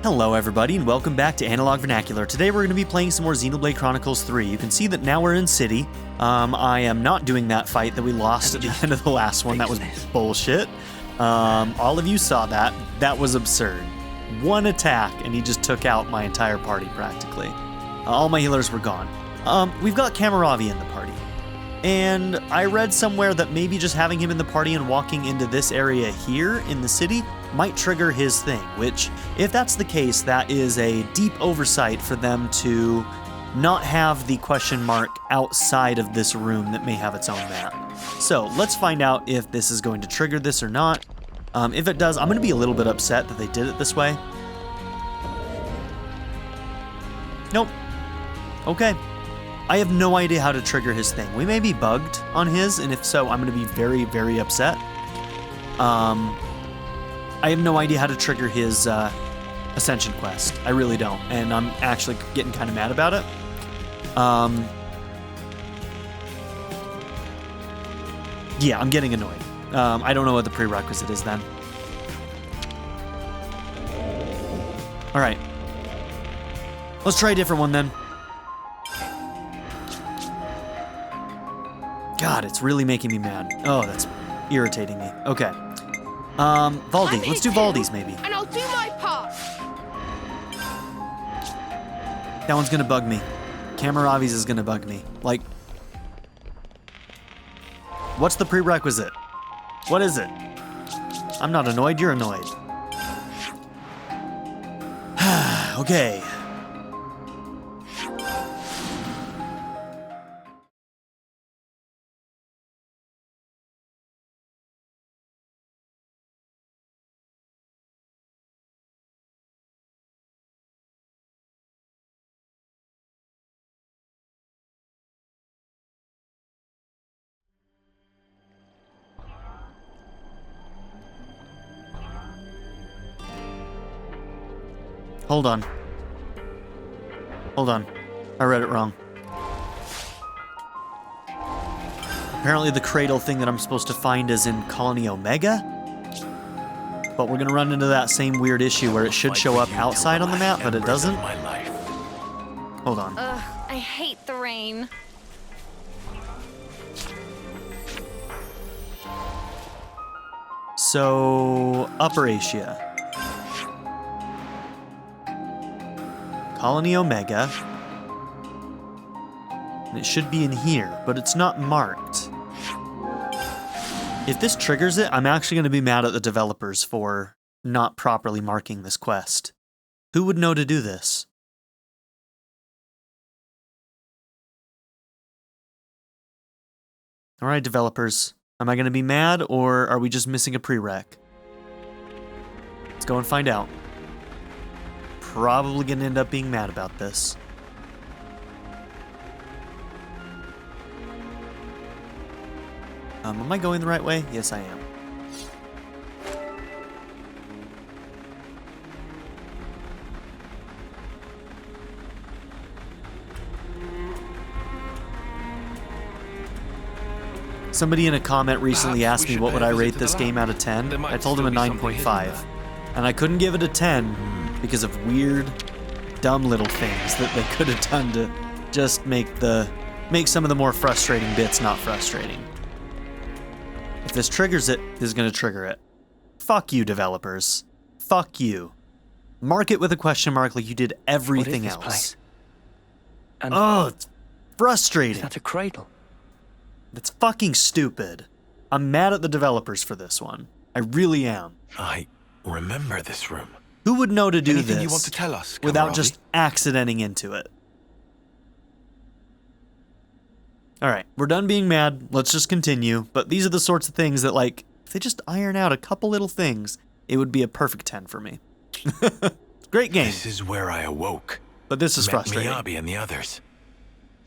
Hello everybody and welcome back to Analog Vernacular. Today we're going to be playing some more Xenoblade Chronicles 3. You can see that now we're in City. I am not doing that fight that we lost at the end of the last one. That was bullshit. All of you saw that. That was absurd. One attack and he just took out my entire party practically. All my healers were gone. We've got Kamaravi in the party. And I read somewhere that maybe just having him in the party and walking into this area here in the city might trigger his thing, which, if that's the case, that is a deep oversight for them to not have the question mark outside of this room that may have its own map. So let's find out if this is going to trigger this or not. If it does, I'm going to be a little bit upset that they did it this way. Nope. Okay. I have no idea how to trigger his thing. We may be bugged on his, and if so, I'm going to be very, very upset. I have no idea how to trigger his Ascension Quest. I really don't, and I'm actually getting kind of mad about it. Yeah, I'm getting annoyed. I don't know what the prerequisite is then. All right. Let's try a different one then. God, it's really making me mad. Oh, that's irritating me. Okay. Valdi. Let's do Valdi's maybe. And I'll do my part. That one's gonna bug me. Kamaravi's is gonna bug me. Like, what's the prerequisite? What is it? I'm not annoyed, you're annoyed. Okay. Hold on. Hold on. I read it wrong. Apparently the cradle thing that I'm supposed to find is in Colony Omega? But we're gonna run into that same weird issue where it should show up outside on the map, but it doesn't. Hold on. Ugh, I hate the rain. So, Upper Asia. Colony Omega. And it should be in here, but it's not marked. If this triggers it, I'm actually going to be mad at the developers for not properly marking this quest. Who would know to do this? Alright, developers. Am I going to be mad, or are we just missing a prereq? Let's go and find out. Probably gonna end up being mad about this. Am I going the right way? Yes, I am. Somebody in a comment recently asked me what would I rate this game out of 10. I told him a 9.5. And I couldn't give it a 10 because of weird, dumb little things that they could have done to just make some of the more frustrating bits not frustrating. If this triggers it, this is going to trigger it. Fuck you, developers. Fuck you. Mark it with a question mark like you did everything else. Place? And oh, it's frustrating. is that a cradle? That's fucking stupid. I'm mad at the developers for this one. I really am. I remember this room. Who would know to do Anything this you want to tell us, without Kamaravi? just accidenting into it? Alright, we're done being mad. Let's just continue. But these are the sorts of things that, like, if they just iron out a couple little things, it would be a perfect 10 for me. Great game. This is where I awoke. But this is Met frustrating. Miyabi and the others.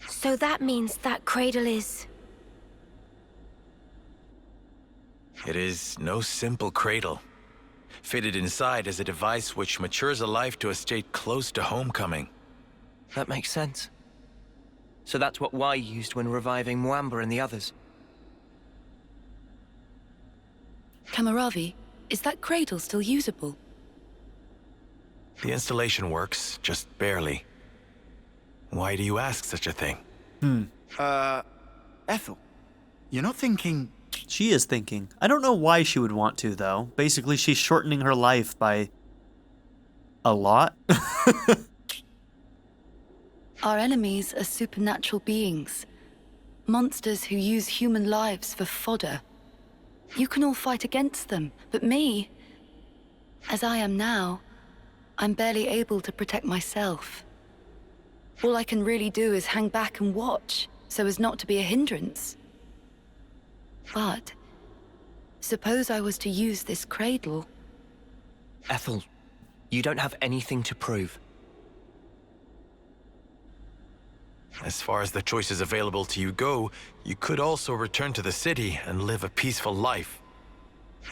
So that means that cradle is... It is no simple cradle. Fitted inside is a device which matures a life to a state close to homecoming. That makes sense. So that's what Y used when reviving Mwamba and the others. Kamaravi, is that cradle still usable? The installation works, just barely. Why do you ask such a thing? Ethel, you're not thinking... She is thinking. I don't know why she would want to, though. Basically, she's shortening her life by... a lot. Our enemies are supernatural beings. Monsters who use human lives for fodder. You can all fight against them, but me, as I am now, I'm barely able to protect myself. All I can really do is hang back and watch, so as not to be a hindrance. But, suppose I was to use this cradle. Ethel, you don't have anything to prove. As far as the choices available to you go, you could also return to the city and live a peaceful life.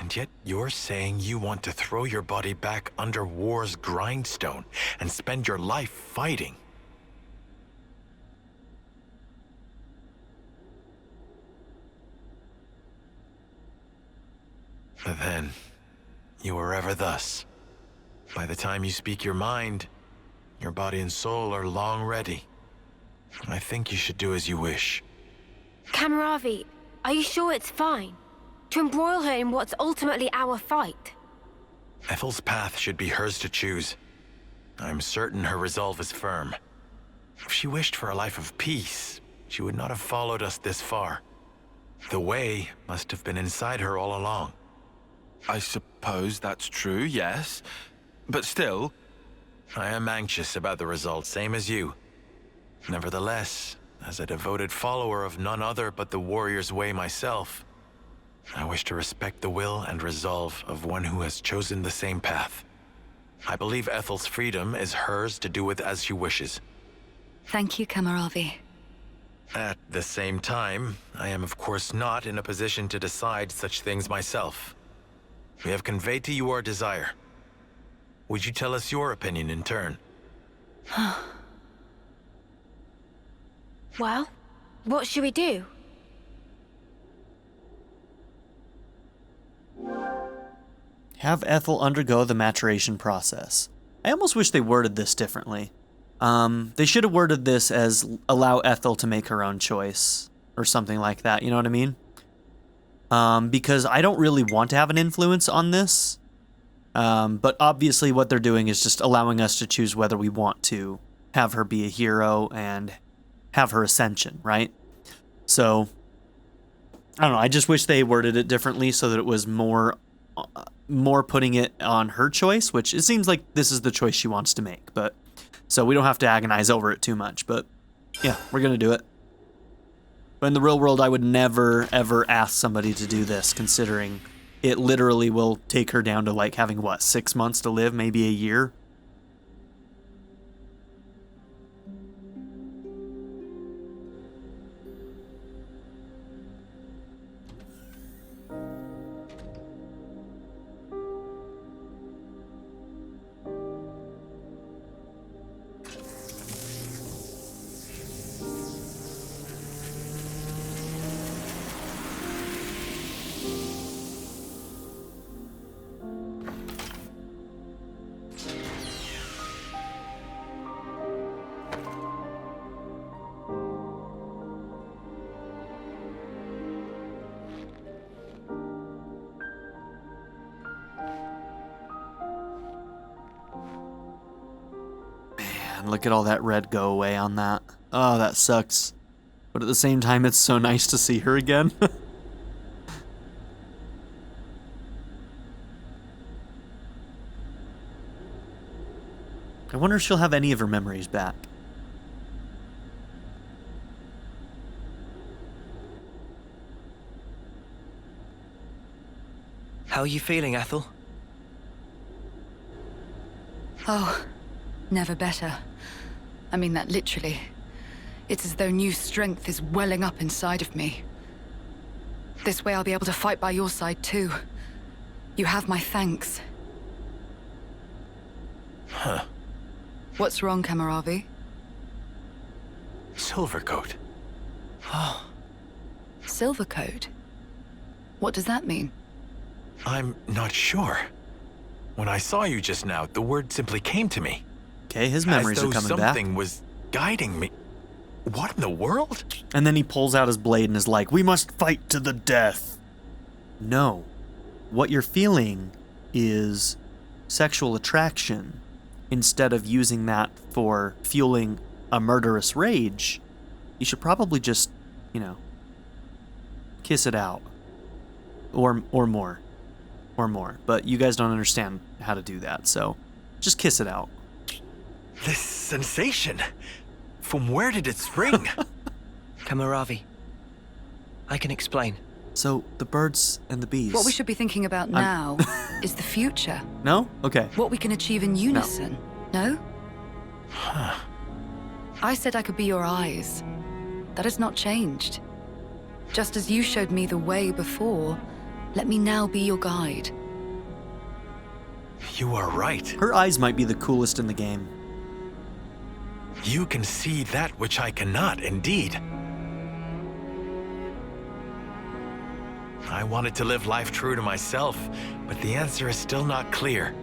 And yet you're saying you want to throw your body back under war's grindstone and spend your life fighting. But then, you are ever thus. By the time you speak your mind, your body and soul are long ready. I think you should do as you wish. Kamaravi, are you sure it's fine? To embroil her in what's ultimately our fight? Ethel's path should be hers to choose. I'm certain her resolve is firm. If she wished for a life of peace, she would not have followed us this far. The way must have been inside her all along. I suppose that's true, yes. But still... I am anxious about the result, same as you. Nevertheless, as a devoted follower of none other but the warrior's way myself, I wish to respect the will and resolve of one who has chosen the same path. I believe Ethel's freedom is hers to do with as she wishes. Thank you, Kamaravi. At the same time, I am of course not in a position to decide such things myself. We have conveyed to you our desire. Would you tell us your opinion in turn? Well, what should we do? Have Ethel undergo the maturation process. I almost wish they worded this differently. They should have worded this as allow Ethel to make her own choice or something like that, you know what I mean? Because I don't really want to have an influence on this. But obviously what they're doing is just allowing us to choose whether we want to have her be a hero and have her ascension, right? So, I don't know, I just wish they worded it differently so that it was more putting it on her choice, which it seems like this is the choice she wants to make, but so we don't have to agonize over it too much, but yeah, we're gonna do it. But in the real world, I would never, ever ask somebody to do this, considering it literally will take her down to like having, what, 6 months to live, maybe a year? Look at all that red go away on that. Oh, that sucks. But at the same time, it's so nice to see her again. I wonder if she'll have any of her memories back. How are you feeling, Ethel? Oh, never better. I mean that literally. It's as though new strength is welling up inside of me. This way I'll be able to fight by your side too. You have my thanks. Huh. What's wrong, Kamaravi? Silvercoat. Oh, Silvercoat? What does that mean? I'm not sure. When I saw you just now, the word simply came to me. Okay, his memories as are though coming back. something was guiding me. What in the world? And then he pulls out his blade and is like, "We must fight to the death." No. What you're feeling is sexual attraction. Instead of using that for fueling a murderous rage, you should probably just, kiss it out. Or more. Or more. But you guys don't understand how to do that, so just kiss it out. This sensation. From where did it spring? Kamaravi. I can explain. So, the birds and the bees. What we should be thinking about now is the future. No? Okay. What we can achieve in unison. No? Huh. I said I could be your eyes. That has not changed. Just as you showed me the way before, let me now be your guide. You are right. Her eyes might be the coolest in the game. You can see that which I cannot, indeed. I wanted to live life true to myself, but the answer is still not clear.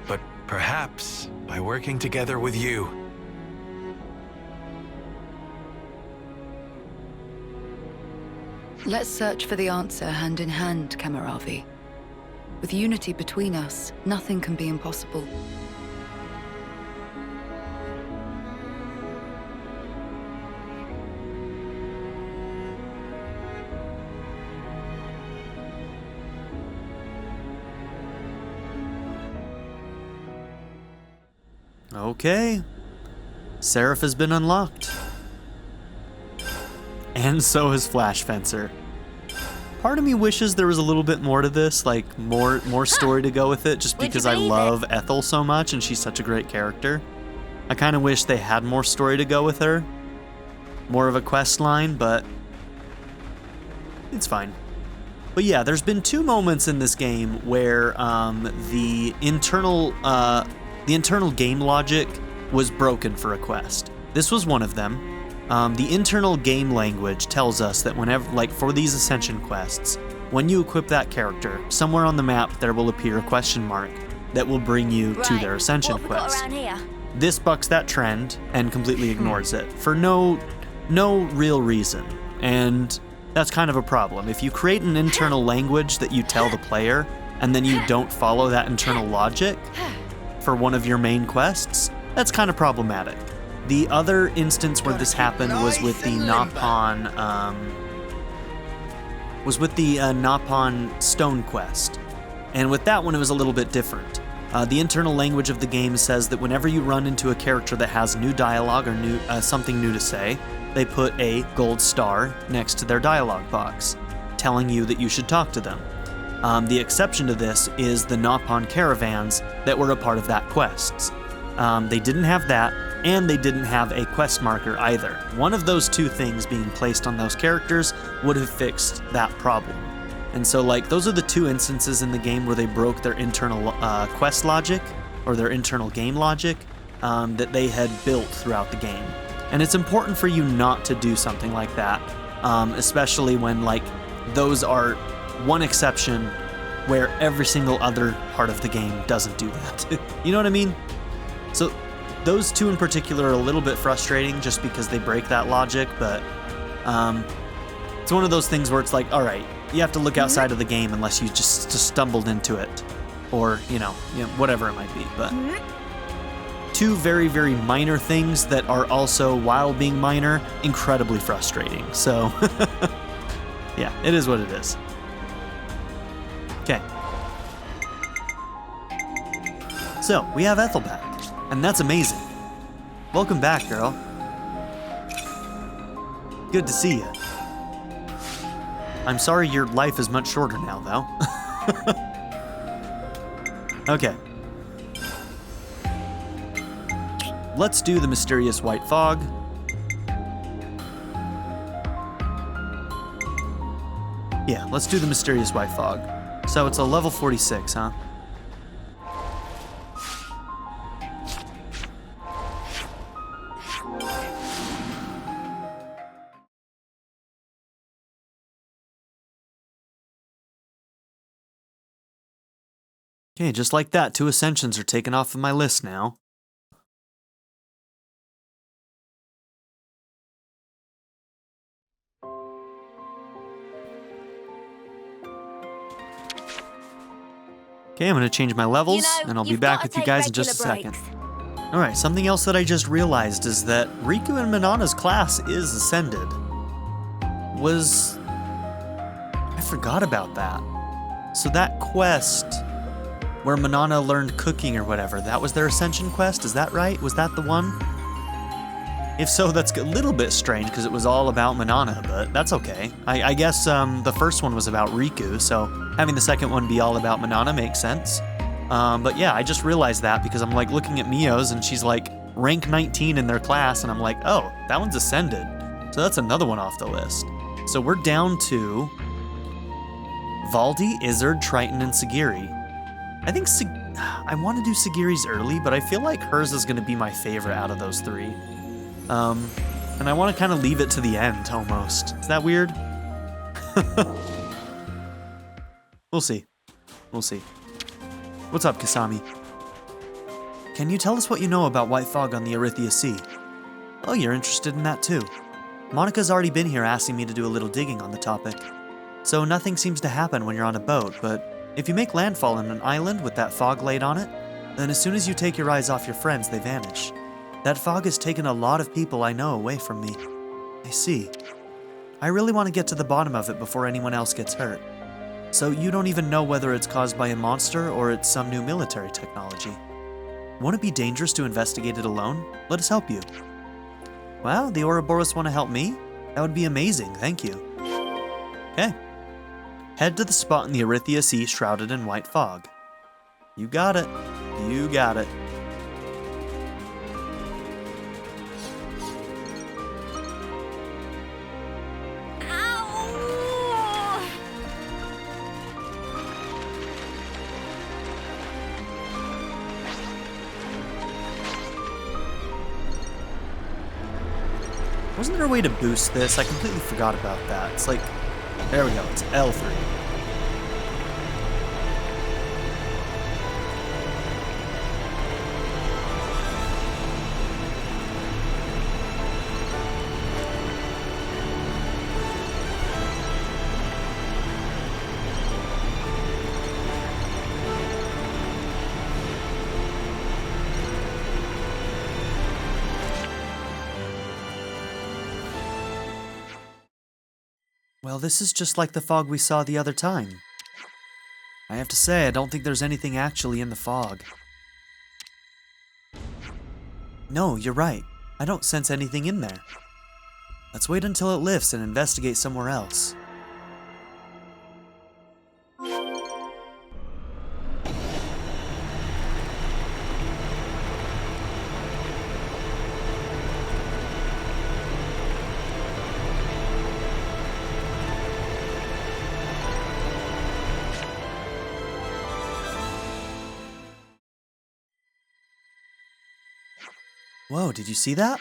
But perhaps by working together with you. Let's search for the answer hand in hand, Kamaravi. With unity between us, nothing can be impossible. Okay. Seraph has been unlocked. And so has Flash Fencer. Part of me wishes there was a little bit more to this, like more story to go with it, just Would you because I believe love Ethel so much and she's such a great character. I kind of wish they had more story to go with her. More of a quest line, but it's fine. But yeah, there's been two moments in this game where the internal game logic was broken for a quest. This was one of them. The internal game language tells us that whenever, like for these Ascension quests, when you equip that character, somewhere on the map there will appear a question mark that will bring you to their Ascension quest. This bucks that trend and completely ignores it for no real reason. And that's kind of a problem. If you create an internal language that you tell the player, and then you don't follow that internal logic for one of your main quests, that's kind of problematic. The other instance where this happened was with the Napon Stone quest. And with that one, it was a little bit different. The internal language of the game says that whenever you run into a character that has new dialogue or something new to say, they put a gold star next to their dialogue box, telling you that you should talk to them. The exception to this is the Napon caravans that were a part of that quest. They didn't have that, and they didn't have a quest marker either. One of those two things being placed on those characters would have fixed that problem. And so, like, those are the two instances in the game where they broke their internal quest logic, or their internal game logic, that they had built throughout the game. And it's important for you not to do something like that, especially when, like, those are one exception where every single other part of the game doesn't do that. You know what I mean? So those two in particular are a little bit frustrating just because they break that logic, but it's one of those things where it's like, all right, you have to look outside of the game unless you just stumbled into it, or, you know, whatever it might be. But two very, very minor things that are also, while being minor, incredibly frustrating. So yeah, it is what it is. Okay. So, we have Ethel back, and that's amazing. Welcome back, girl. Good to see you. I'm sorry your life is much shorter now, though. Okay. Let's do the mysterious white fog. Yeah, let's do the mysterious white fog. So it's a level 46, huh? Okay, just like that, 2 Ascensions are taken off of my list now. Okay, I'm going to change my levels, and I'll be back with you guys in just a second. Alright, something else that I just realized is that Riku and Manana's class is ascended. I forgot about that. So that quest where Manana learned cooking or whatever, that was their Ascension quest, is that right? Was that the one? If so, that's a little bit strange because it was all about Manana, but that's okay. I guess the first one was about Riku, so having the second one be all about Manana makes sense. But yeah, I just realized that because I'm like looking at Mio's and she's like rank 19 in their class, and I'm like, oh, that one's ascended. So that's another one off the list. So we're down to Valdi, Izzard, Triton, and Sagiri. I think I want to do Sagiri's early, but I feel like hers is going to be my favorite out of those 3. And I want to kind of leave it to the end almost. Is that weird? We'll see. We'll see. What's up, Kasami? Can you tell us what you know about White Fog on the Erythea Sea? Oh, you're interested in that too. Monica's already been here asking me to do a little digging on the topic. So nothing seems to happen when you're on a boat, but if you make landfall on an island with that fog laid on it, then as soon as you take your eyes off your friends, they vanish. That fog has taken a lot of people I know away from me. I see. I really want to get to the bottom of it before anyone else gets hurt. So you don't even know whether it's caused by a monster or it's some new military technology. Won't it be dangerous to investigate it alone? Let us help you. Wow, the Ouroboros want to help me? That would be amazing, thank you. Okay. Head to the spot in the Erythea Sea shrouded in white fog. You got it. You got it. Wasn't there a way to boost this? I completely forgot about that. It's like, there we go, it's L3. Well, this is just like the fog we saw the other time. I have to say, I don't think there's anything actually in the fog. No, you're right. I don't sense anything in there. Let's wait until it lifts and investigate somewhere else. Whoa, did you see that?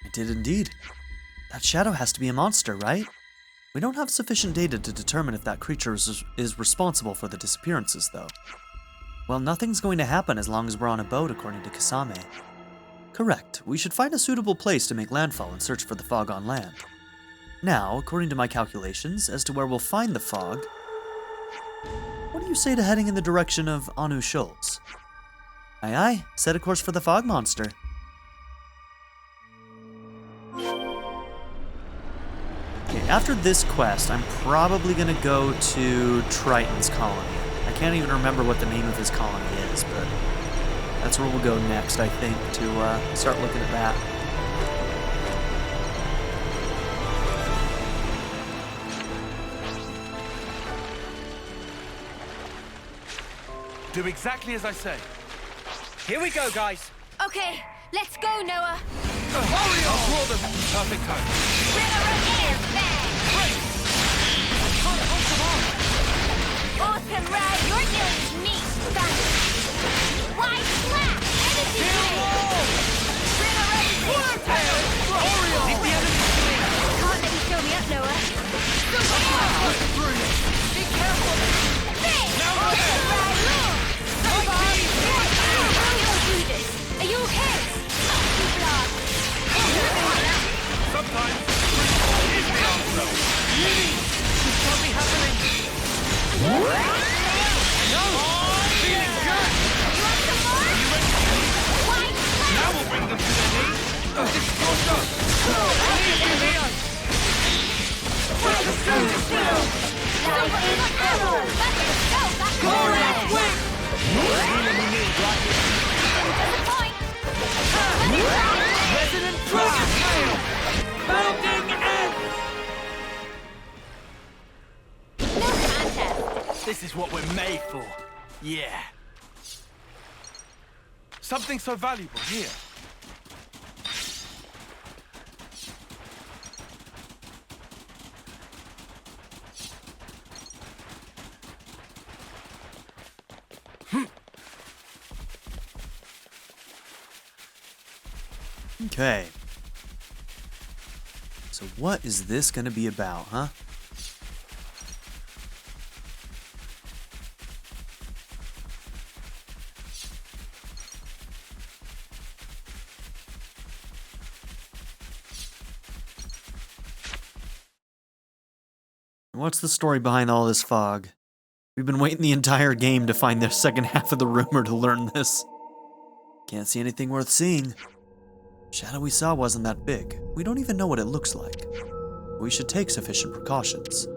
I did indeed. That shadow has to be a monster, right? We don't have sufficient data to determine if that creature is responsible for the disappearances, though. Well, nothing's going to happen as long as we're on a boat, according to Kasame. Correct. We should find a suitable place to make landfall and search for the fog on land. Now, according to my calculations, as to where we'll find the fog, what do you say to heading in the direction of Anu Shoals? Aye aye, set a course for the fog monster. Okay, after this quest, I'm probably going to go to Triton's colony. I can't even remember what the name of his colony is, but that's where we'll go next, I think, to start looking at that. Do exactly as I say. Here we go, guys. Okay, let's go, Noah. Hurry up! I'll draw them. Perfect time. Awesome ride, your deal is me. Wide slap, energy Water tail! Hurry up! Leave the enemies clear. Can't let you show me up, Noah. Be careful! Hey! Now Awesome ride, is what we're made for. Yeah. Something so valuable here. Okay. So what is this gonna be about, huh? What's the story behind all this fog? We've been waiting the entire game to find the second half of the rumor to learn this. Can't see anything worth seeing. Shadow we saw wasn't that big. We don't even know what it looks like. We should take sufficient precautions.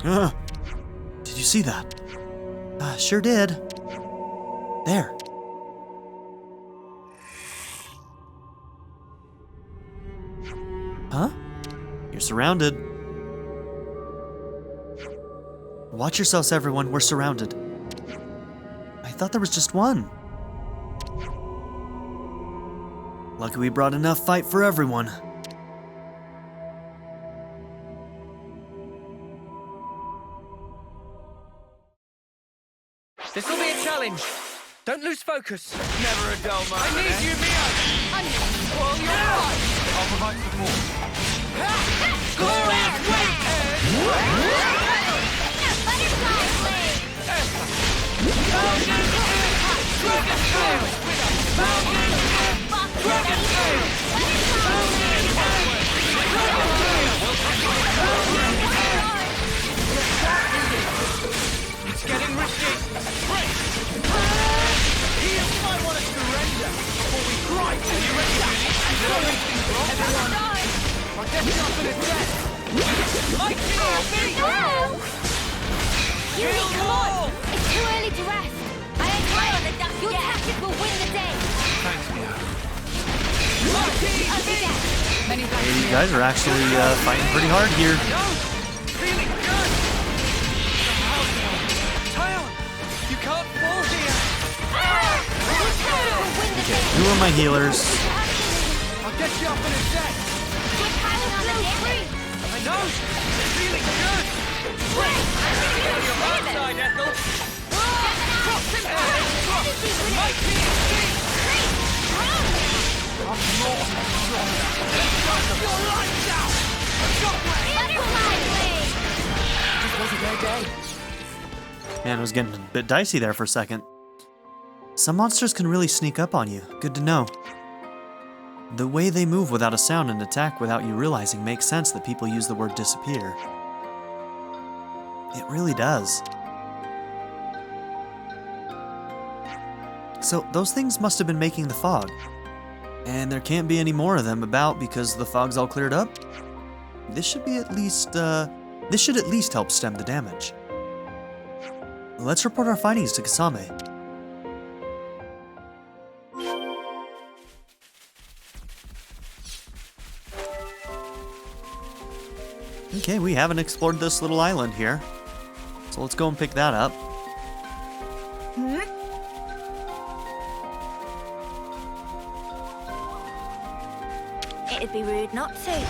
Did you see that? Sure did. There. Huh? You're surrounded. Watch yourselves, everyone. We're surrounded. I thought there was just one. Lucky we brought enough fight for everyone. This will be a challenge. Don't lose focus. Never a dull moment. I need you, Mia. Well, you're right. I'll provide support. Glorious wait. Butterfly blade! Dragon tail. Dragon tail. It's getting risky. He might want to surrender before we grind. Are you ready? Everyone, I'll get you up in a death. Like me or me? No! Kill more! It's too early to rest. I ain't playing on the duck. Your tactic will win the day. Thanks, Mia. Many thanks. Hey, you guys are actually fighting pretty hard here. No! Feeling good! Taion! You can't fall here! Who are my healers? I'll get you up in a sec! You're piling on the damage. I know! Feeling good! On your mark side, Ethel! Cross him out! Make me see! I'm more stronger! Your lights out! Butterfly blade! Just wasn't their day. Man, it was getting a bit dicey there for a second. Some monsters can really sneak up on you. Good to know. The way they move without a sound and attack without you realizing makes sense that people use the word disappear. It really does. So those things must have been making the fog. And there can't be any more of them about because the fog's all cleared up? This should be at least, this should at least help stem the damage. Let's report our findings to Kasame. Okay, we haven't explored this little island here. So let's go and pick that up. It'd be rude not to.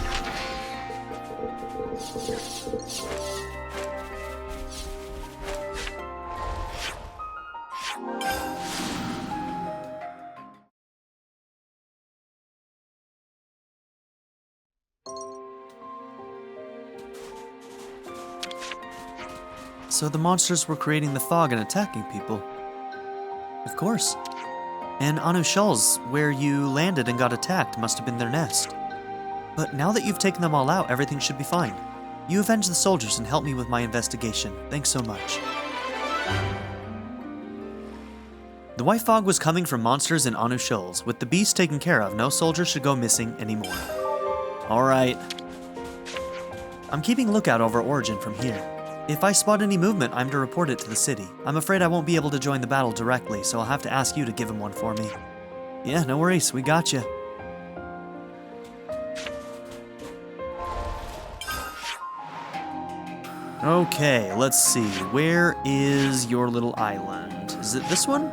So the monsters were creating the fog and attacking people. Of course. And Anu Shul's, where you landed and got attacked, must have been their nest. But now that you've taken them all out, everything should be fine. You avenge the soldiers and help me with my investigation. Thanks so much. The white fog was coming from monsters in Anu Shul's. With the beast taken care of, no soldiers should go missing anymore. Alright. I'm keeping lookout over Origin from here. If I spot any movement, I'm to report it to the city. I'm afraid I won't be able to join the battle directly, so I'll have to ask you to give him one for me. Yeah, no worries, we got you. Okay, let's see. Where is your little island? Is it this one?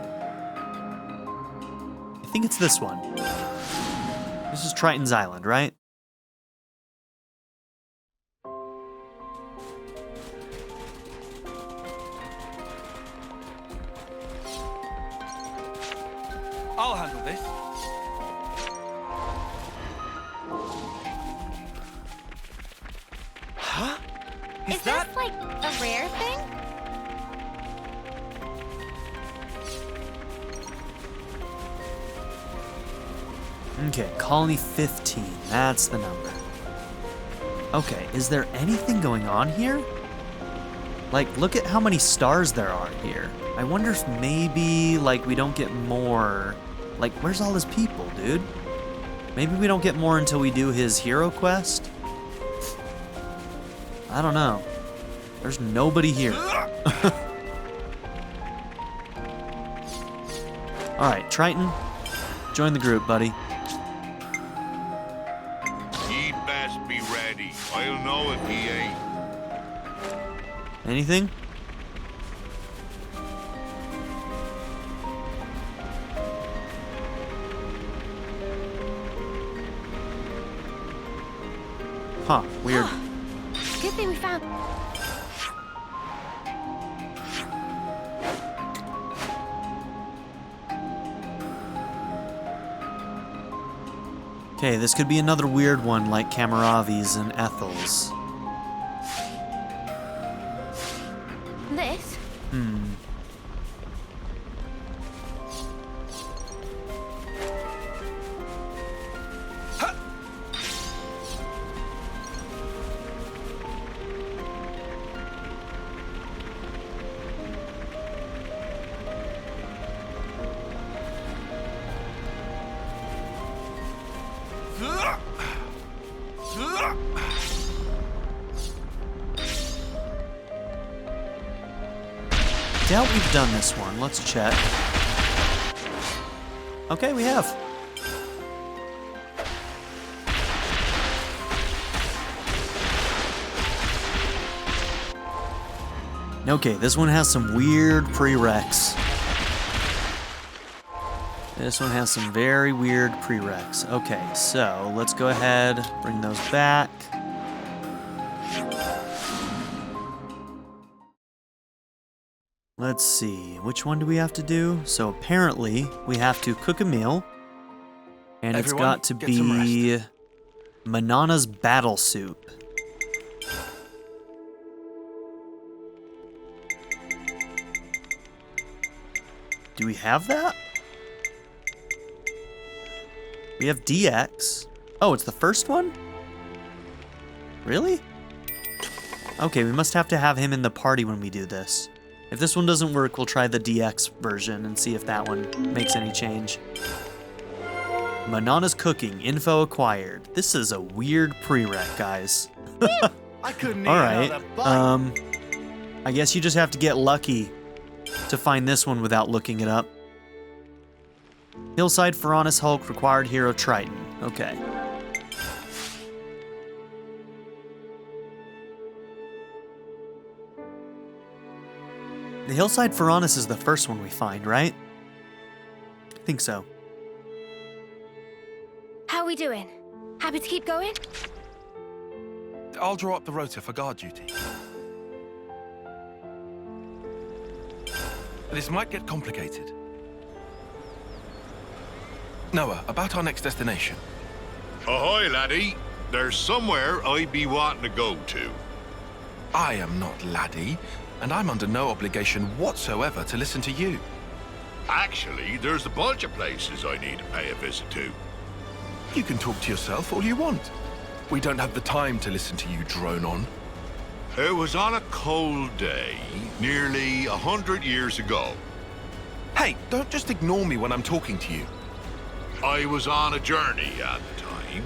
I think it's this one. This is Triton's island, right? I'll handle this. Huh? Is that this like a rare thing? Okay, Colony 15. That's the number. Okay, is there anything going on here? Like, look at how many stars there are here. I wonder if maybe, like, we don't get more... Like, where's all his people, dude? Maybe we don't get more until we do his hero quest? I don't know. There's nobody here. Alright, Triton, join the group, buddy. He'd best be ready. I'll know if he ain't. Anything? Huh, weird. Good thing we found. Okay, this could be another weird one like Kamaravi's and Ethel's. This? Doubt we've done this one. Let's check. Okay, we have. Okay, this one has some weird prereqs. This one has some very weird prereqs. Okay, so let's go ahead, bring those back. Let's see, which one do we have to do? So apparently, we have to cook a meal, and it's Everyone, got to get some be Manana's battle soup. Do we have that? We have DX. Oh, it's the first one? Really? Okay, we must have to have him in the party when we do this. If this one doesn't work, we'll try the DX version and see if that one makes any change. Manana's cooking, info acquired. This is a weird prereq, guys. I couldn't eat Alright, another bite. I guess you just have to get lucky to find this one without looking it up. Hillside Ferronis Hulk required hero Triton. Okay. The Hillside Ferronis is the first one we find, right? I think so. How are we doing? Happy to keep going? I'll draw up the rota for guard duty. This might get complicated. Noah, about our next destination. Ahoy, laddie. There's somewhere I be wanting to go to. I am not laddie, and I'm under no obligation whatsoever to listen to you. Actually, there's a bunch of places I need to pay a visit to. You can talk to yourself all you want. We don't have the time to listen to you drone on. It was on a cold day, nearly 100 years ago. Hey, don't just ignore me when I'm talking to you. I was on a journey at the time,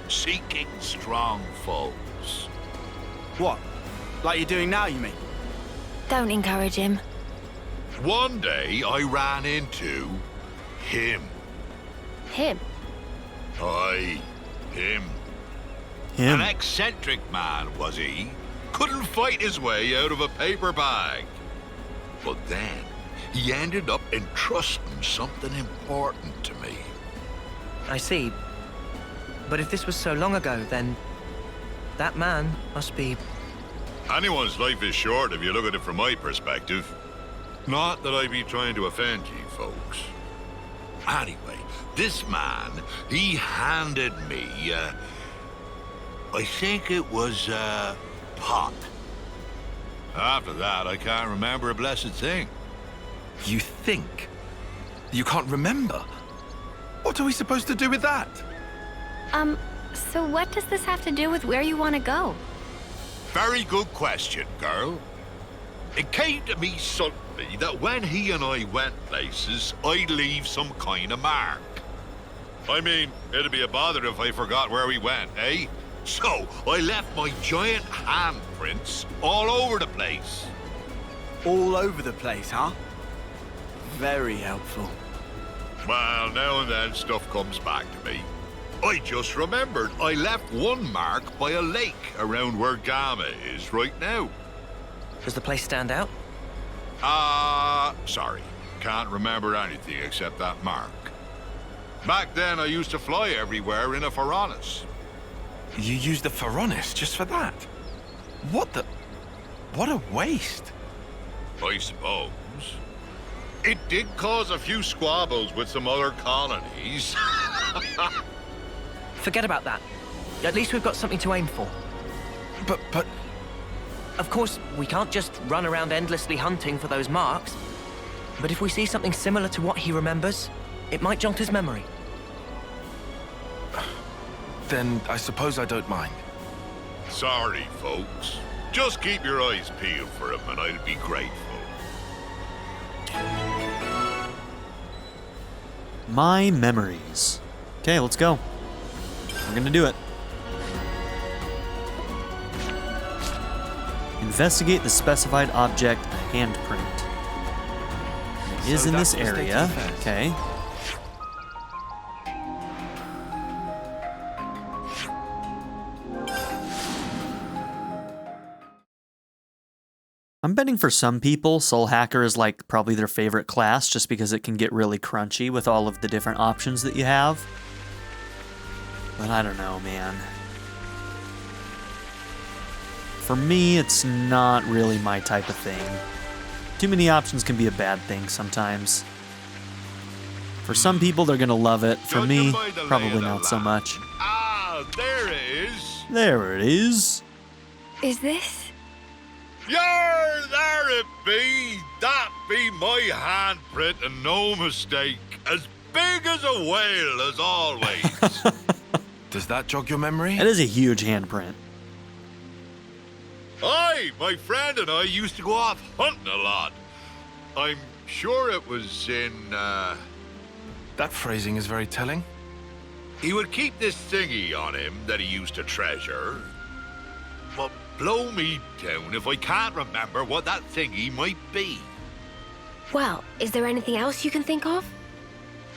seeking strong foes. What? Like you're doing now, you mean? Don't encourage him. One day, I ran into him. Him? Aye, him. Him. An eccentric man, was he? couldn't fight his way out of a paper bag. But then, he ended up entrusting something important to me. I see. But if this was so long ago, then that man must be... Anyone's life is short if you look at it from my perspective. Not that I be trying to offend you folks. Anyway, this man, he handed me, I think it was a pot. After that, I can't remember a blessed thing. You think? You can't remember? What are we supposed to do with that? So what does this have to do with where you want to go? Very good question, girl. It came to me suddenly that when he and I went places, I'd leave some kind of mark. I mean, it'd be a bother if I forgot where we went, eh? So, I left my giant handprints all over the place. All over the place, huh? Very helpful. Well, now and then stuff comes back to me. I just remembered I left one mark by a lake around where Gamma is right now. Does the place stand out? Sorry. Can't remember anything except that mark. Back then, I used to fly everywhere in a Pharaonis. You used the Pharaonis just for that? What a waste. I suppose. It did cause a few squabbles with some other colonies. Forget about that. At least we've got something to aim for. But... Of course, we can't just run around endlessly hunting for those marks. But if we see something similar to what he remembers, it might jog his memory. Then I suppose I don't mind. Sorry, folks. Just keep your eyes peeled for him and I'd be grateful. My memories. Okay, let's go. We're gonna do it. Investigate the specified object handprint. It is in this area. Okay. I'm betting for some people, Soul Hacker is like probably their favorite class just because it can get really crunchy with all of the different options that you have. But I don't know, man. For me, it's not really my type of thing. Too many options can be a bad thing sometimes. For some people, they're gonna love it. For me, probably not so much. Ah, there it is. There it is. Is this? Yar, there it be. That be my handprint and no mistake. As big as a whale as always. Does that jog your memory? That is a huge handprint. Aye, my friend and I used to go off hunting a lot. I'm sure it was in, That phrasing is very telling. He would keep this thingy on him that he used to treasure. But blow me down if I can't remember what that thingy might be. Well, is there anything else you can think of?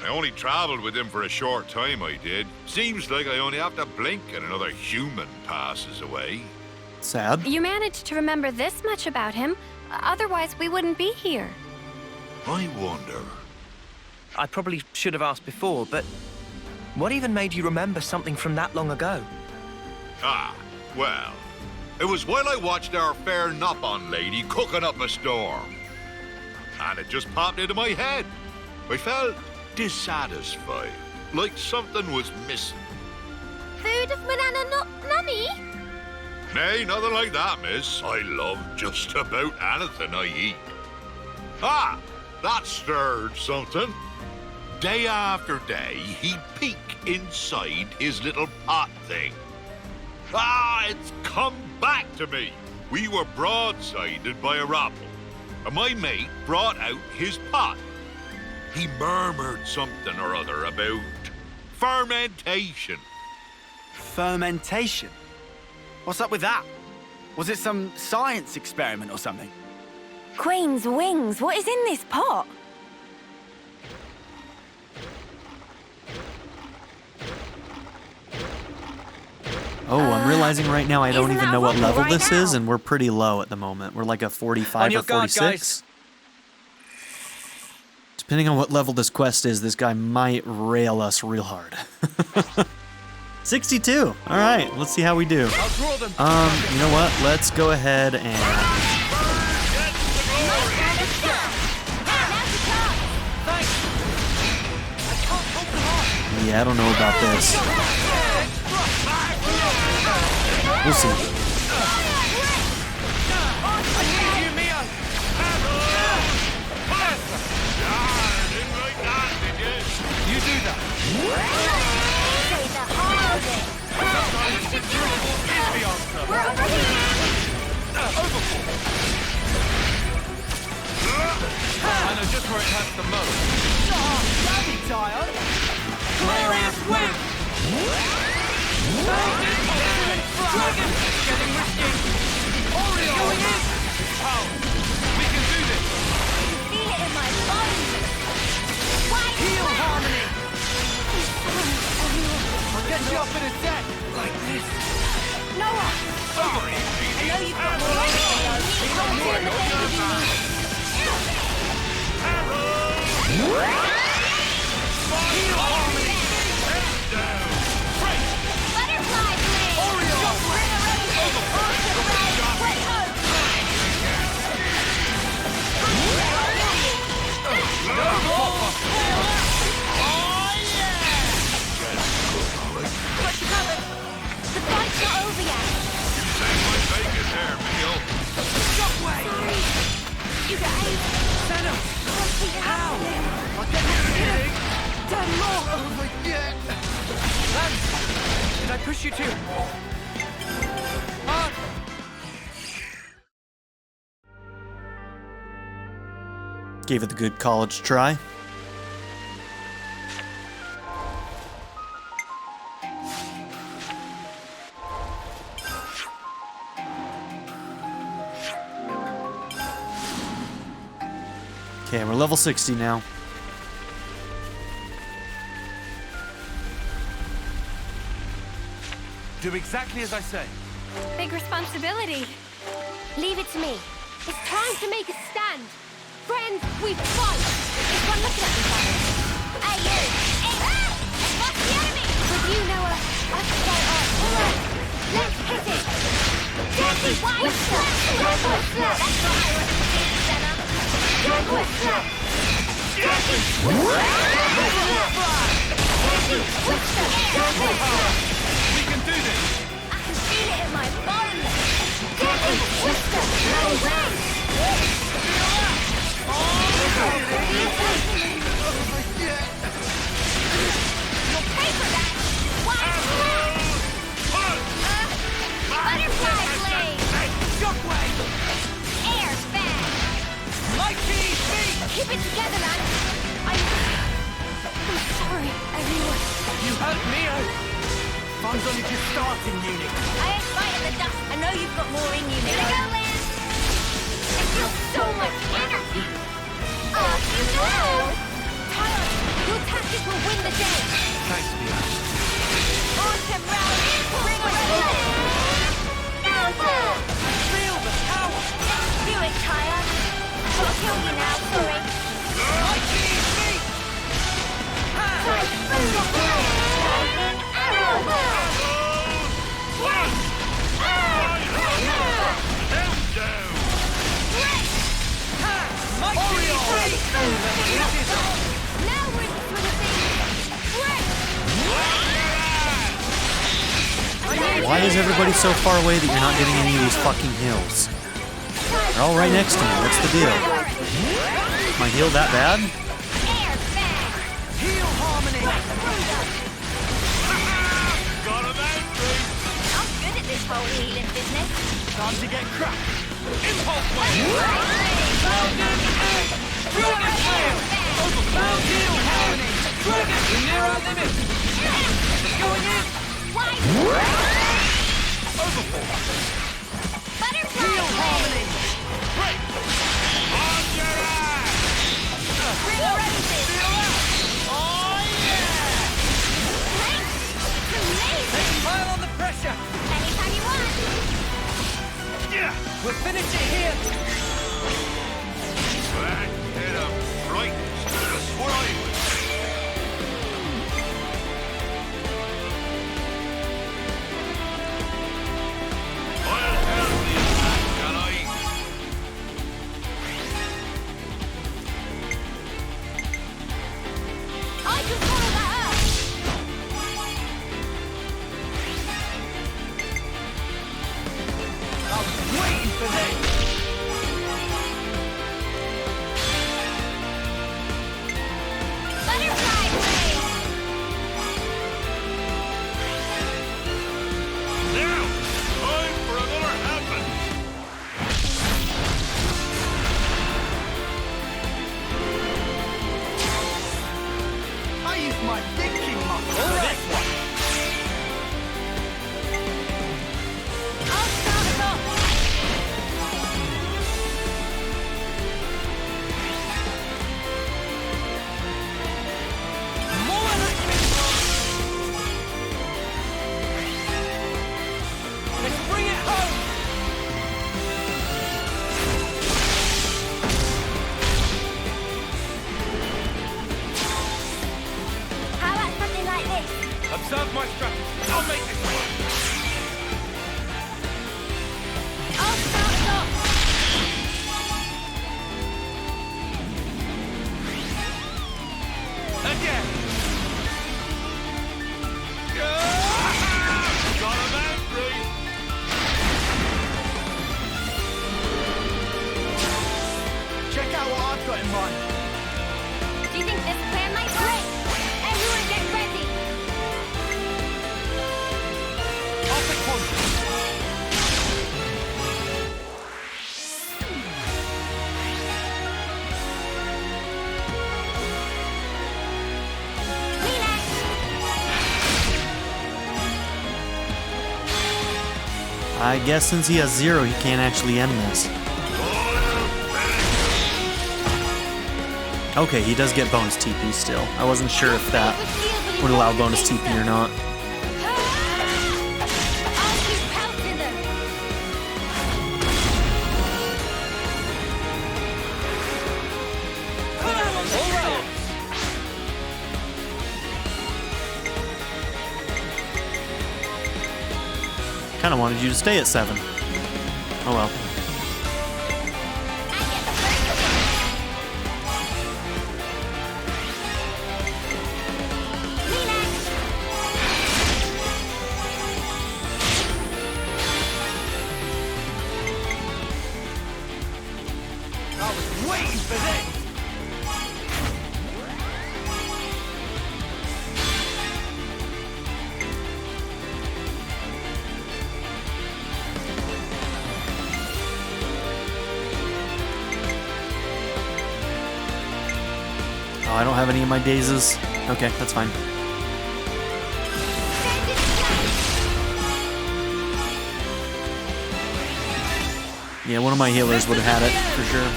I only traveled with him for a short time, I did. Seems like I only have to blink and another human passes away. Sad. You managed to remember this much about him. Otherwise, we wouldn't be here. I wonder. I probably should have asked before, but what even made you remember something from that long ago? Ah, well, it was while I watched our fair Nop-on lady cooking up a storm. And it just popped into my head. I felt dissatisfied, like something was missing. Food of banana not nummy? Nay, nothing like that, miss. I love just about anything I eat. Ah, that stirred something. Day after day, he'd peek inside his little pot thing. Ah, it's come back to me. We were broadsided by a rabble, and my mate brought out his pot. He murmured something or other about fermentation. Fermentation? What's up with that? Was it some science experiment or something? Queen's wings, what is in this pot? Oh, I'm realizing right now I don't Isn't even that know what rotten level right this is, now? and we're pretty low at the moment. We're like a 45 On or your guard, 46. Depending on what level this quest is, this guy might rail us real hard. 62. All right, let's see how we do. I'll draw them. You know what? Let's go ahead and yeah, I don't know about this. We'll see. You do that. I know just where it hurts the most. Daddy, Taion. Glorious whip! Dragon! Getting risky! Oriole! Going in! Power! We can do this! Feel it in my bones. Heal harmony! I'll get you up in a sec! Like this. Noah, Sorry! I know you've got more on you. You're not doing the things you need. Heal harmony! Butterfly blade. Oriole! Bring her over. Awesome ride. Way home. Got you covered. The fight's not over yet. Sorry. You behave. Sena! Ow! I'll get you kidding! Done more. Over yet! Lanz! Did I push you too? Hard! Gave it the good college try. Okay, we're level 60 now. Do exactly as I say. Big responsibility. Leave it to me. It's time to make a stand. Friends, we fight. Is one looking at me, Simon? Hey, you. Hey, what's the enemy? With you, Noah. I can fight up. All right. Let's hit it. Dirty white slap. Jaguar slap. That's what I want to see, Sena. Jaguar slap. Dirty whip slap. Dirty whip slap. Jaguar slap. We can do this! I can feel it in my bones. Dirty whip slap. No way. Butterfly blade! Shockwave! Air fan! Mighty feet! Keep it together, man! I'm sorry, everyone. You hurt me out! Fun's only just starting, Eunie. I ain't fighting the dust. I know you've got more in you. Here we go, Liz! I feel so much energy! Oh, you know! Taion, your tactic will win the day! Thanks, Mia. Awesome round! Bring her in! Feel the power! Do it, Taion! I'll kill you now, sorry. Mighty feet! Lightning arrow! Mighty feet! Now we're in the swing of things! Why is everybody so far away that you're not getting any of these fucking heals? They're all right next to me. What's the deal? My heal that bad? Air fan! Heal harmony! I'm good at this whole healing business. Time to get cracked! Impulse wave! Dragon egg! Dragon tail! Overflow heal harmony! Dragon! We're near our limit! Going in! Overfall! Butterfly Heal blade! harmony! Break! On your ass! Bring her roses! Oh yeah! It's amazing! Pile on the pressure! Observe my strategy. I'll make this work. I'll start it off. Again. Got him angry. Check out what I've got in mind. Do you think this plan might work? Everyone get ready. I'll pick one. Relax. I guess since he has 0, he can't actually end this. Okay, he does get bonus TP still. I wasn't sure if that would allow bonus TP or not. I'll keep pelting them. Kinda wanted you to stay at 7. Oh well. I was waiting for this. Oh, I don't have any of my dazes. Okay, that's fine. Yeah, one of my healers would have had it, for sure.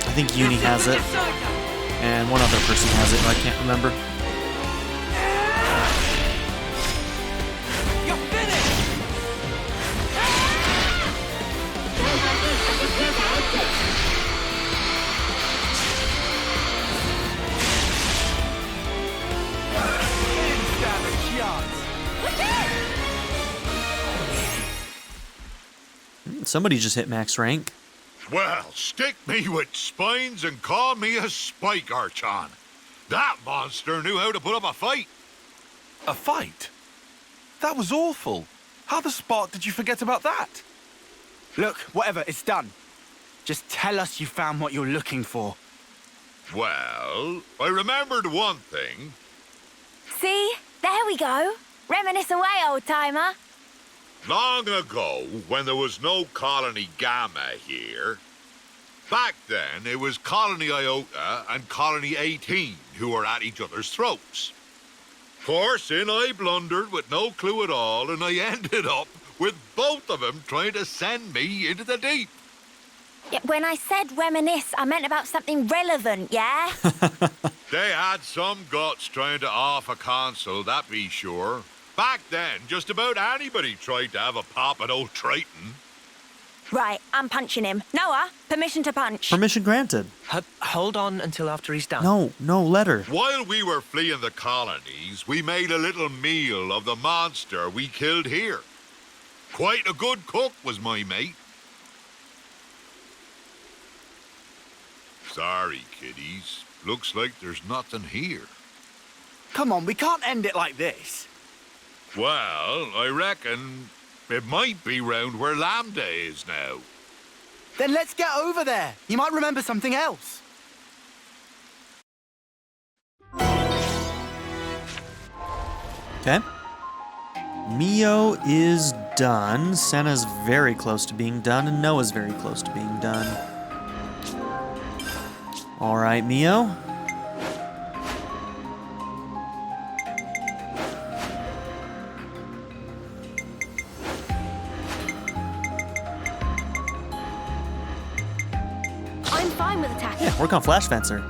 I think Eunie has it, and one other person has it, but I can't remember. You're finished. Didn't stand a chance. Somebody just hit max rank. Well, stick me with spines and call me a spike archon. That monster knew how to put up a fight. A fight? That was awful. How the spark did you forget about that? Look, whatever, it's done. Just tell us you found what you're looking for. Well, I remembered one thing. See? There we go. Reminisce away, old-timer. Long ago, when there was no Colony Gamma here, back then it was Colony Iota and Colony 18 who were at each other's throats. Of course, in I blundered with no clue at all, and I ended up with both of them trying to send me into the deep. Yeah, when I said reminisce, I meant about something relevant, yeah? They had some guts trying to off a console, that be sure. Back then, just about anybody tried to have a pop at old Triton. Right, I'm punching him. Noah, permission to punch. Permission granted. Hold on until after he's done. No, let her. While we were fleeing the colonies, we made a little meal of the monster we killed here. Quite a good cook was my mate. Sorry, kiddies. Looks like there's nothing here. Come on, we can't end it like this. Well, I reckon it might be round where Lambda is now. Then let's get over there. You might remember something else. Okay. Mio is done. Sena's very close to being done, and Noah's very close to being done. All right, Mio. I'm fine with attacking. Yeah, work on Flash Fencer.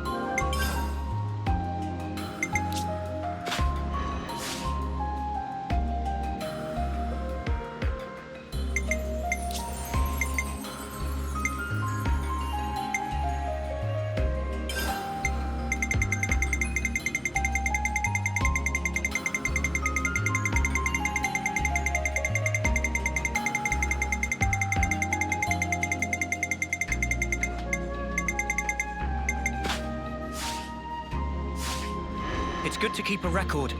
It's good to keep a record.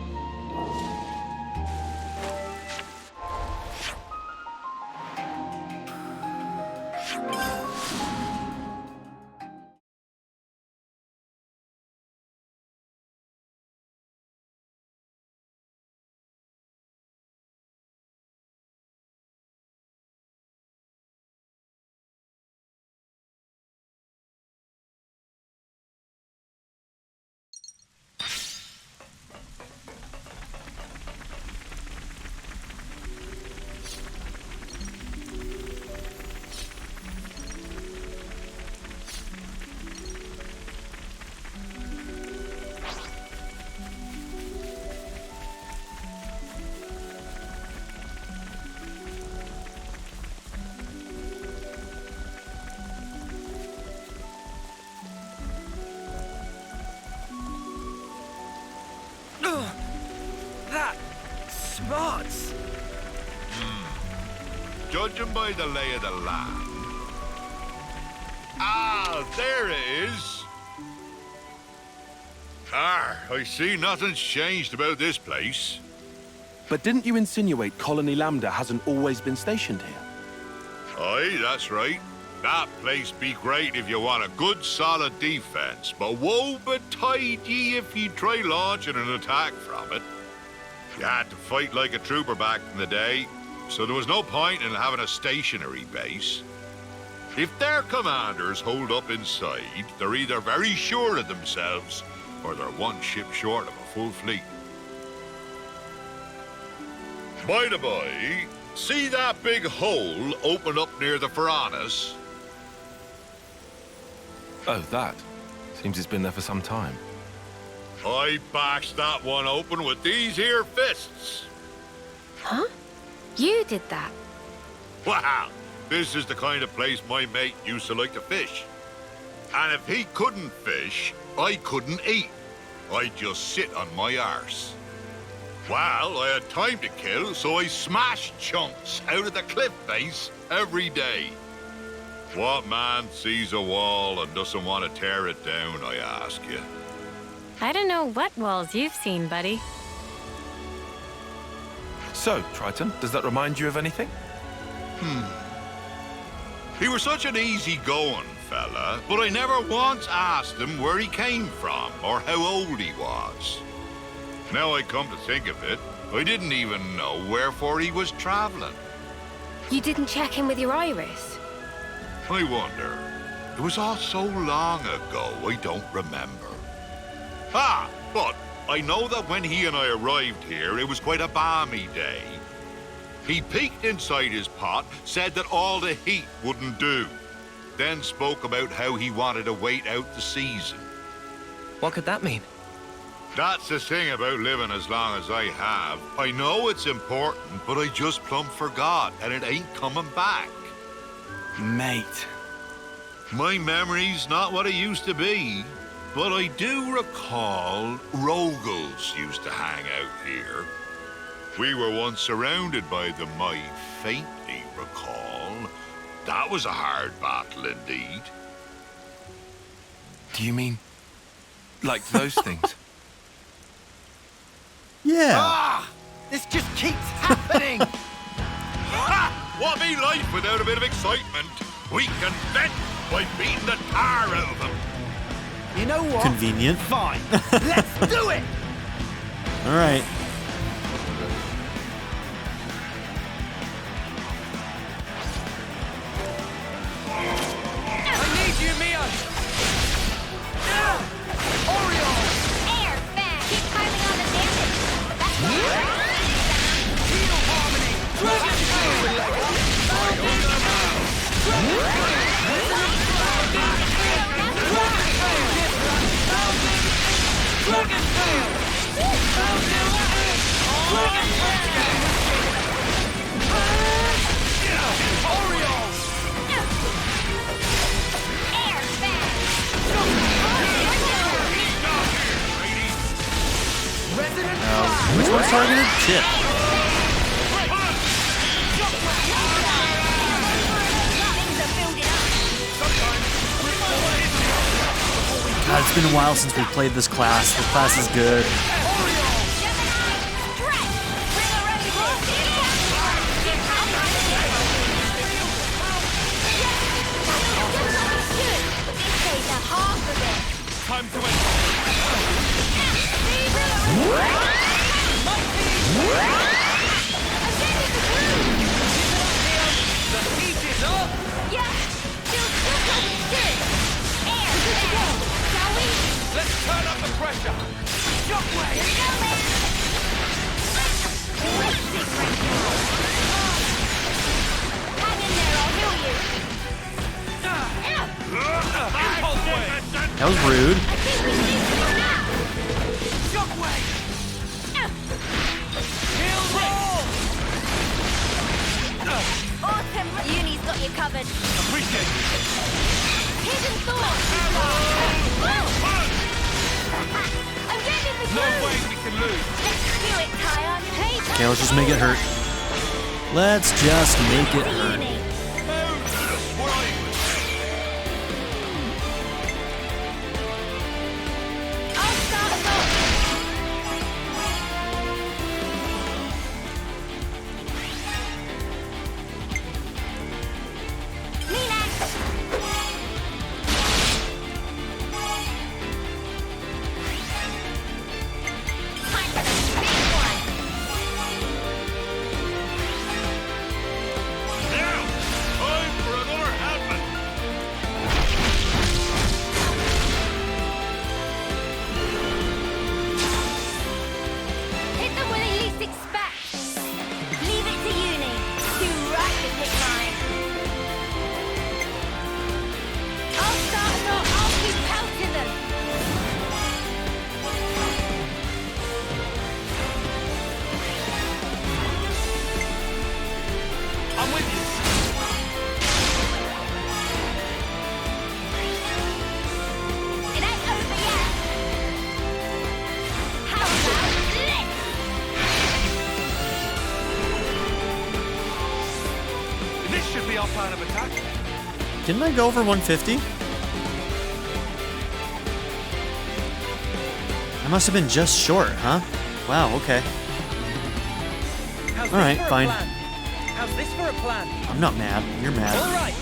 That smarts. Judging by the lay of the land. Ah, there it is. I see nothing's changed about this place. But didn't you insinuate Colony Lambda hasn't always been stationed here? Aye, that's right. That place be great if you want a good solid defense, but woe betide ye if you try launching an attack from it. You had to fight like a trooper back in the day, so there was no point in having a stationary base. If their commanders hold up inside, they're either very sure of themselves, or they're one ship short of a full fleet. By the by, see that big hole open up near the Piranhas? Oh, that. Seems it's been there for some time. I bashed that one open with these here fists. Huh? You did that? Wow, this is the kind of place my mate used to like to fish. And if he couldn't fish, I couldn't eat. I'd just sit on my arse. Well, I had time to kill, so I smashed chunks out of the cliff face every day. What man sees a wall and doesn't want to tear it down, I ask you? I don't know what walls you've seen, buddy. So, Triton, does that remind you of anything? He was such an easy-going fella, but I never once asked him where he came from or how old he was. Now I come to think of it, I didn't even know wherefore he was traveling. You didn't check in with your iris? I wonder. It was all so long ago, I don't remember. Ah, but I know that when he and I arrived here, it was quite a balmy day. He peeked inside his pot, said that all the heat wouldn't do, then spoke about how he wanted to wait out the season. What could that mean? That's the thing about living as long as I have. I know it's important, but I just plumb forgot, and it ain't coming back. Mate. My memory's not what it used to be, but I do recall Rogals used to hang out here. We were once surrounded by them, I faintly recall. That was a hard battle indeed. Do you mean... like those things? Yeah. Ah! This just keeps happening! Ha! What be life without a bit of excitement? We can vent by beating the tar out of them. You know what? Convenient. Fine. Let's do it! All right. I need you, Mia! Oriole! Air, fan, keep piling on the damage. But that's Heal harmony! Dragon Dragon Tail! Oriole! air, fan. Resident Which one's targeted? Chip. God, it's been a while since we played this class. The class is good. Time to end. The heat is up. Yeah, feels good. Air, good to go. Shall we? Let's turn up the pressure. Shockwave. Here we go, man. Hang in there, I'll heal you. Impulse wave. That was rude. I think we need to go now. Shockwave. Heal roll. Awesome. Eunie's got you covered. Appreciate it. Hidden thought. I'm ready for No you. way we can lose. Let's do it, Taion. Hey, Okay, let's just make it hurt. Let's just make it hurt. Eunie. I'll start us off. Me next. Time for the big one. Now, time for another helping. Hit them when they least expect. Leave it to Eunie. Too right to pick mine. I'll start us off. I'll keep pelting them. I'm with you. It ain't over yet. How about this? This should be our plan of attack. Didn't I go over 150? I must have been just short, huh? Wow, okay. How's All right, this for fine. a plan? How's this for a plan? I'm not mad. You're All mad. right.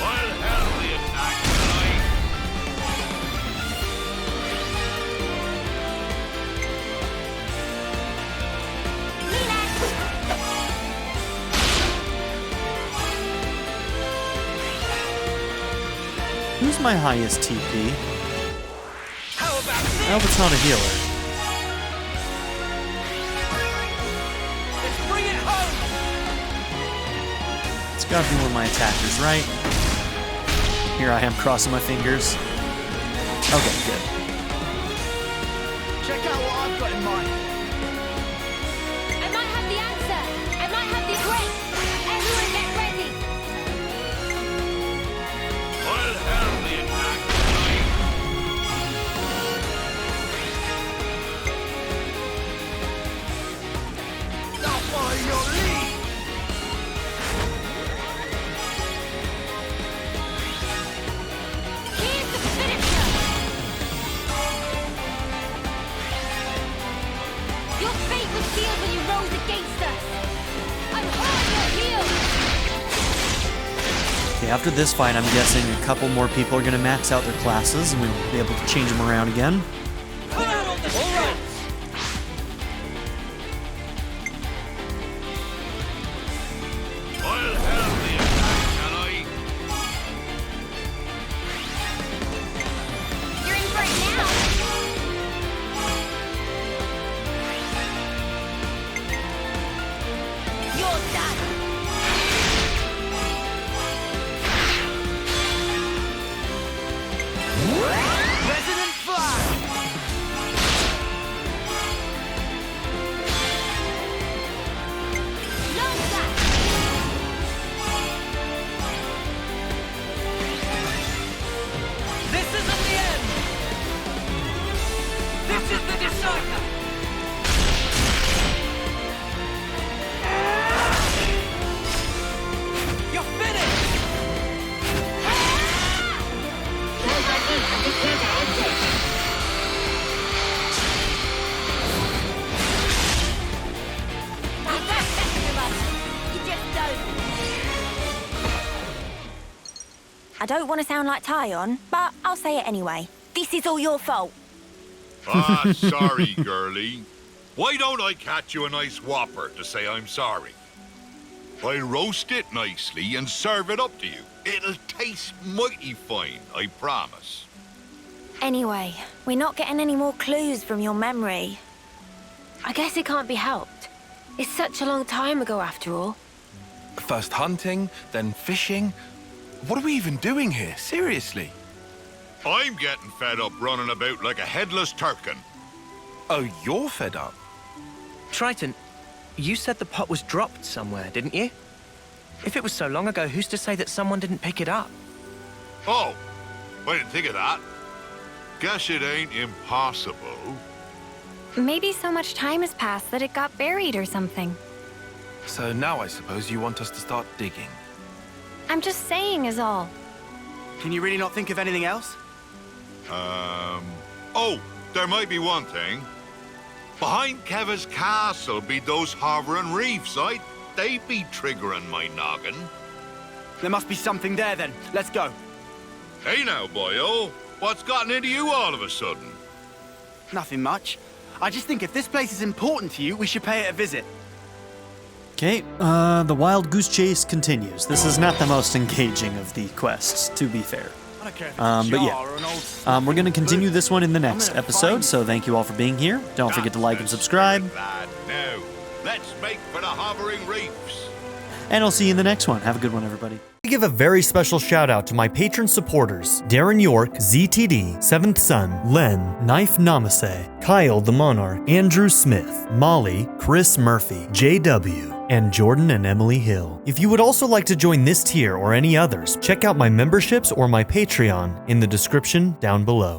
I'll help the attack tonight. Me next. Who's my highest TP? How about I this? hope it's not a healer. Let's bring it home. It's gotta be one of my attackers, right? Here I am crossing my fingers. Okay, good. Check out what I've got in mind. I might have the answer. I might have the break. Everyone get ready. I'll help the attack tonight. I'll follow your lead. Here's the finisher. Your fate was sealed when you rose against us. I'm on your heels. Okay, after this fight, I'm guessing a couple more people are gonna max out their classes and we'll be able to change them around again. Put out on the street. I'll help the attack tonight. You're in for it now. You're done. Resonant flash. I don't want to sound like Taion, but I'll say it anyway. This is all your fault. Ah, sorry, girlie. Why don't I catch you a nice whopper to say I'm sorry? I'll roast it nicely and serve it up to you. It'll taste mighty fine, I promise. Anyway, we're not getting any more clues from your memory. I guess it can't be helped. It's such a long time ago after all. First hunting, then fishing. What are we even doing here? Seriously? I'm getting fed up running about like a headless turkin. Oh, you're fed up? Triton, you said the pot was dropped somewhere, didn't you? If it was so long ago, who's to say that someone didn't pick it up? Oh, I didn't think of that. Guess it ain't impossible. Maybe so much time has passed that it got buried or something. So now I suppose you want us to start digging. I'm just saying is all. Can you really not think of anything else? Oh, there might be one thing. Behind Keves' castle be those hovering reefs, they be triggering my noggin. There must be something there then. Let's go. Hey now, boyo. What's gotten into you all of a sudden? Nothing much. I just think if this place is important to you, we should pay it a visit. Okay, the wild goose chase continues. This is not the most engaging of the quests, to be fair. I don't care if it's But a yeah, jar or an old we're going to continue boot. this one in the next gonna episode, find so thank you all for being here. Don't forget to like and subscribe, Lad, now, let's make for the hovering reefs. and I'll see you in the next one. Have a good one, everybody. I give a very special shout out to my patron supporters: Darren York, ZTD, Seventh Son, Len, Knife Namaste, Kyle the Monarch, Andrew Smith, Molly, Chris Murphy, JW, and Jordan and Emily Hill. If you would also like to join this tier or any others, check out my memberships or my Patreon in the description down below.